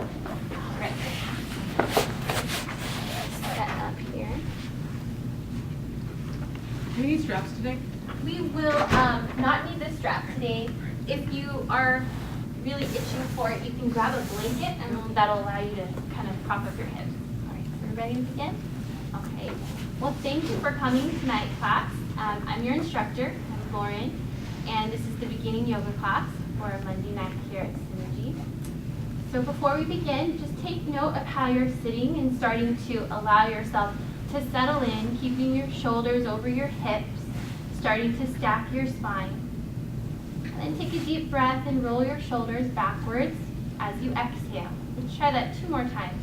All right. Set up here. Do we need straps today? We will not need this strap today. If you are really itching for it, you can grab a blanket and that'll allow you to kind of prop up your hips. All right, we're ready to begin? Okay. Well, thank you for coming tonight, class. I'm your instructor, I'm Lauren, and this is the beginning yoga class for Monday night here at Synergy. So before we begin, just take note of how you're sitting and starting to allow yourself to settle in, keeping your shoulders over your hips, starting to stack your spine. And then take a deep breath and roll your shoulders backwards as you exhale. Let's try that 2 more times.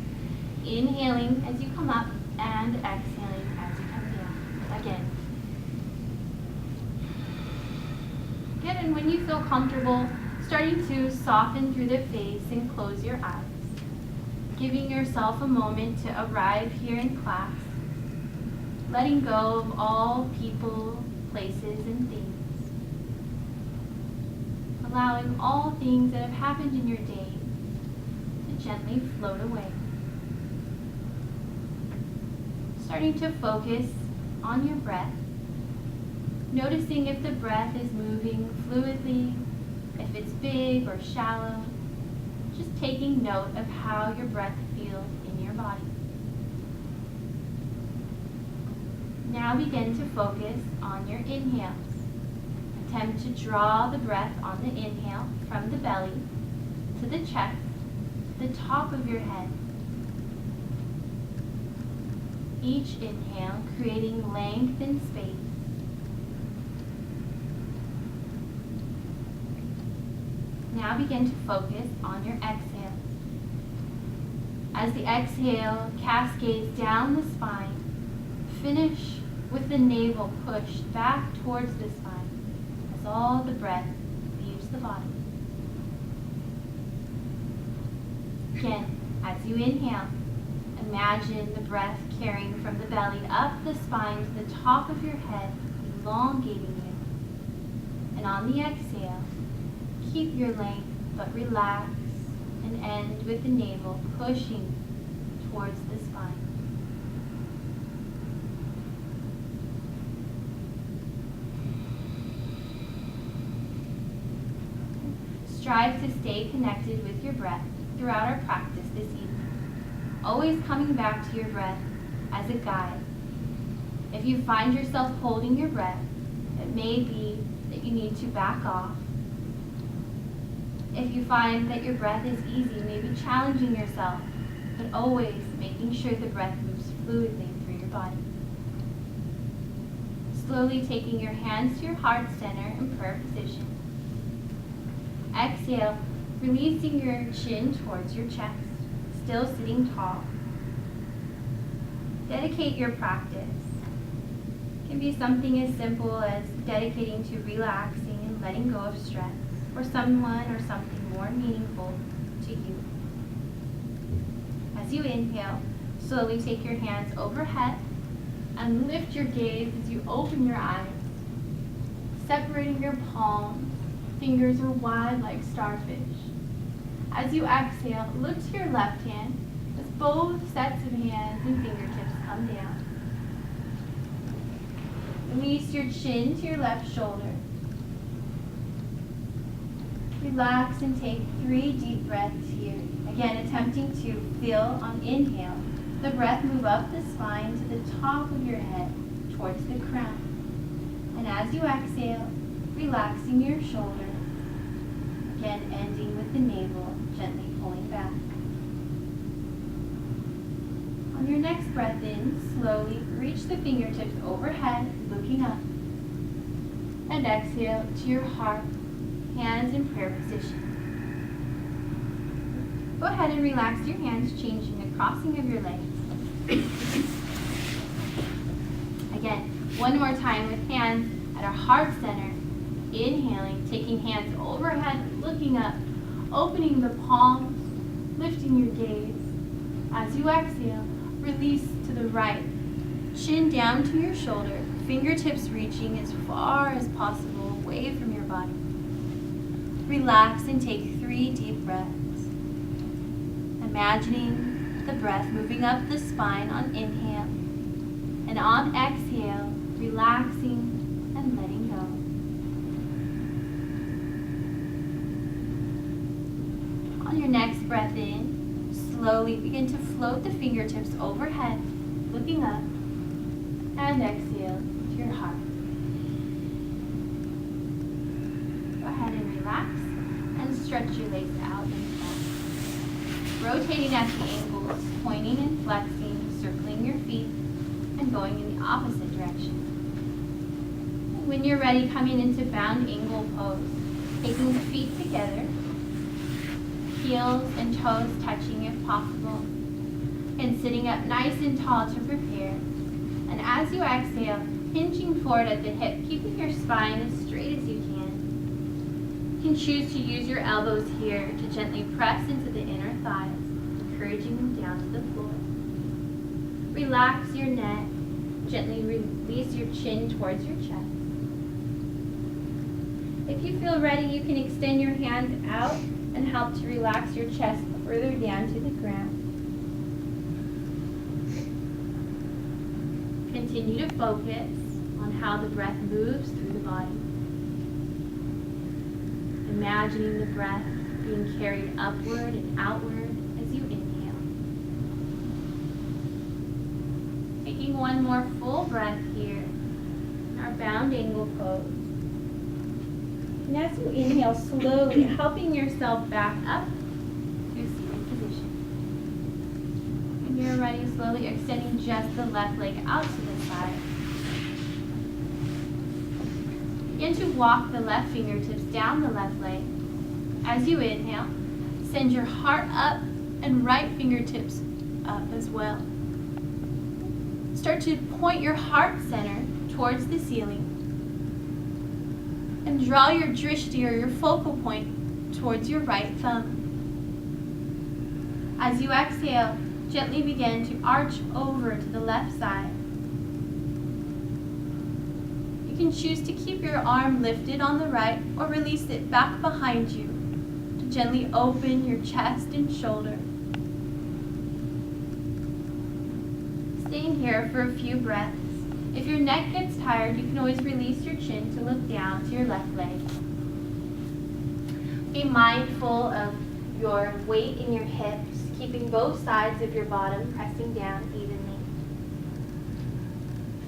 Inhaling as you come up and exhaling as you come down. Again. Good, and when you feel comfortable, starting to soften through the face and close your eyes. Giving yourself a moment to arrive here in class. Letting go of all people, places, and things. Allowing all things that have happened in your day to gently float away. Starting to focus on your breath. Noticing if the breath is moving fluidly, if it's big or shallow. Just taking note of how your breath feels in your body. Now begin to focus on your inhales. Attempt to draw the breath on the inhale from the belly to the chest, to the top of your head. Each inhale creating length and space. Now begin to focus on your exhale. As the exhale cascades down the spine, finish with the navel pushed back towards the spine as all the breath leaves the body. Again, as you inhale, imagine the breath carrying from the belly up the spine to the top of your head, elongating you. And on the exhale, keep your length but relax and end with the navel pushing towards the spine. Strive to stay connected with your breath throughout our practice this evening, always coming back to your breath as a guide. If you find yourself holding your breath, it may be that you need to back off. If you find that your breath is easy, maybe challenging yourself, but always making sure the breath moves fluidly through your body. Slowly taking your hands to your heart center in prayer position. Exhale, releasing your chin towards your chest, still sitting tall. Dedicate your practice. It can be something as simple as dedicating to relaxing and letting go of stress, or someone or something more meaningful to you. As you inhale, slowly take your hands overhead and lift your gaze as you open your eyes, separating your palms. Fingers are wide like starfish. As you exhale, look to your left hand as both sets of hands and fingertips come down. Release your chin to your left shoulder. Relax and take 3 deep breaths here. Again, attempting to feel on inhale the breath move up the spine to the top of your head towards the crown. And as you exhale, relaxing your shoulder. Again, ending with the navel gently pulling back. On your next breath in, slowly reach the fingertips overhead, looking up. And exhale to your heart, hands in prayer position. Go ahead and relax your hands, changing the crossing of your legs. Again, one more time with hands at our heart center. Inhaling, taking hands overhead, looking up, opening the palms, lifting your gaze. As you exhale, release to the right. Chin down to your shoulder, fingertips reaching as far as possible away from your body. Relax and take 3 deep breaths. And Imagining the breath moving up the spine on inhale, and on exhale, relaxing and letting go. On your next breath in, slowly begin to float the fingertips overhead, looking up, and exhale to your heart. Go ahead and relax and stretch your legs out and back. Rotating at the ankles, pointing and flexing, circling your feet, and going in the opposite direction. And when you're ready, coming into bound angle pose, taking the feet together, heels and toes touching if possible, and sitting up nice and tall to prepare. And as you exhale, hinging forward at the hip, keeping your spine as straight as you can. You can choose to use your elbows here to gently press into the inner thighs, encouraging them down to the floor. Relax your neck, gently release your chin towards your chest. If you feel ready, you can extend your hands out and help to relax your chest further down to the ground. Continue to focus on how the breath moves through the body. Imagining the breath being carried upward and outward as you inhale. Taking one more full breath here in our bound angle pose. And as you inhale, slowly helping yourself back up to a seated position. When you're ready, slowly extending just the left leg out to the side. Begin to walk the left fingertips down the left leg. As you inhale, send your heart up and right fingertips up as well. Start to point your heart center towards the ceiling. And draw your drishti, or your focal point, towards your right thumb. As you exhale, gently begin to arch over to the left side. You can choose to keep your arm lifted on the right or release it back behind you to gently open your chest and shoulder. Staying here for a few breaths. If your neck gets tired, you can always release your chin to look down to your left leg. Be mindful of your weight in your hips, keeping both sides of your bottom pressing down evenly.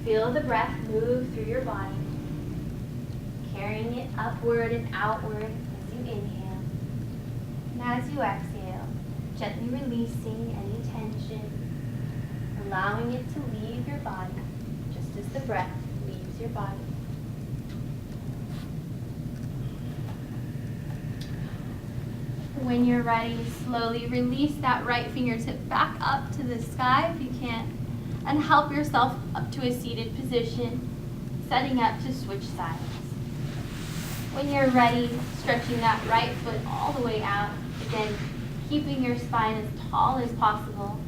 Feel the breath move through your body, carrying it upward and outward as you inhale. And as you exhale, gently releasing any tension, allowing it to leave your body. As the breath leaves your body. When you're ready, slowly release that right fingertip back up to the sky if you can, and help yourself up to a seated position, setting up to switch sides. When you're ready, stretching that right foot all the way out, again, keeping your spine as tall as possible.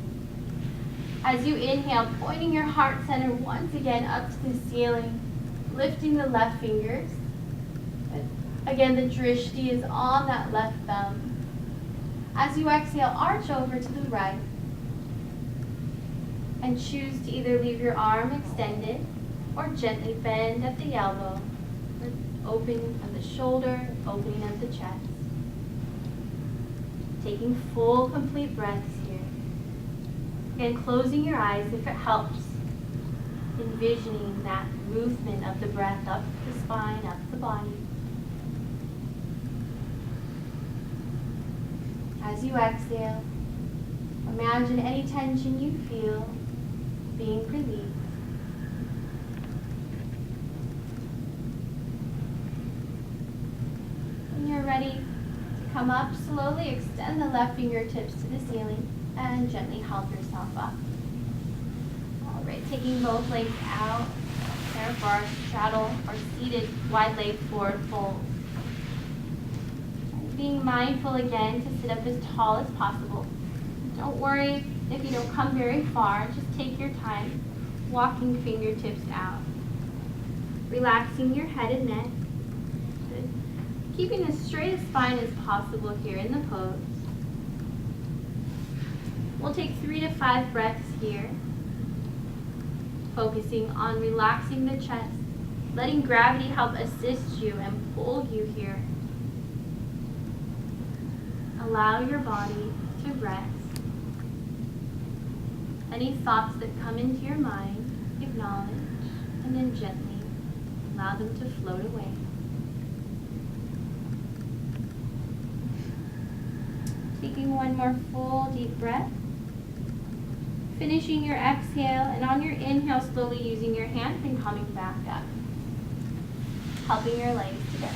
As you inhale, pointing your heart center once again up to the ceiling, lifting the left fingers. Again, the drishti is on that left thumb. As you exhale, arch over to the right. And choose to either leave your arm extended or gently bend at the elbow, with opening of the shoulder, opening of the chest. Taking full, complete breaths here. And closing your eyes if it helps, envisioning that movement of the breath up the spine, up the body. As you exhale, imagine any tension you feel being released. When you're ready to come up, slowly extend the left fingertips to the ceiling. And gently help yourself up. All right, taking both legs out, there for our straddle or seated wide leg forward fold. And being mindful again to sit up as tall as possible. Don't worry if you don't come very far, just take your time, walking fingertips out. Relaxing your head and neck. Good. Keeping as straight a spine as possible here in the pose. We'll take 3 to 5 breaths here, focusing on relaxing the chest, letting gravity help assist you and pull you here. Allow your body to rest. Any thoughts that come into your mind, acknowledge, and then gently allow them to float away. Taking one more full deep breath. Finishing your exhale, and on your inhale, slowly using your hands and coming back up. Helping your legs together.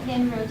Again, rotate.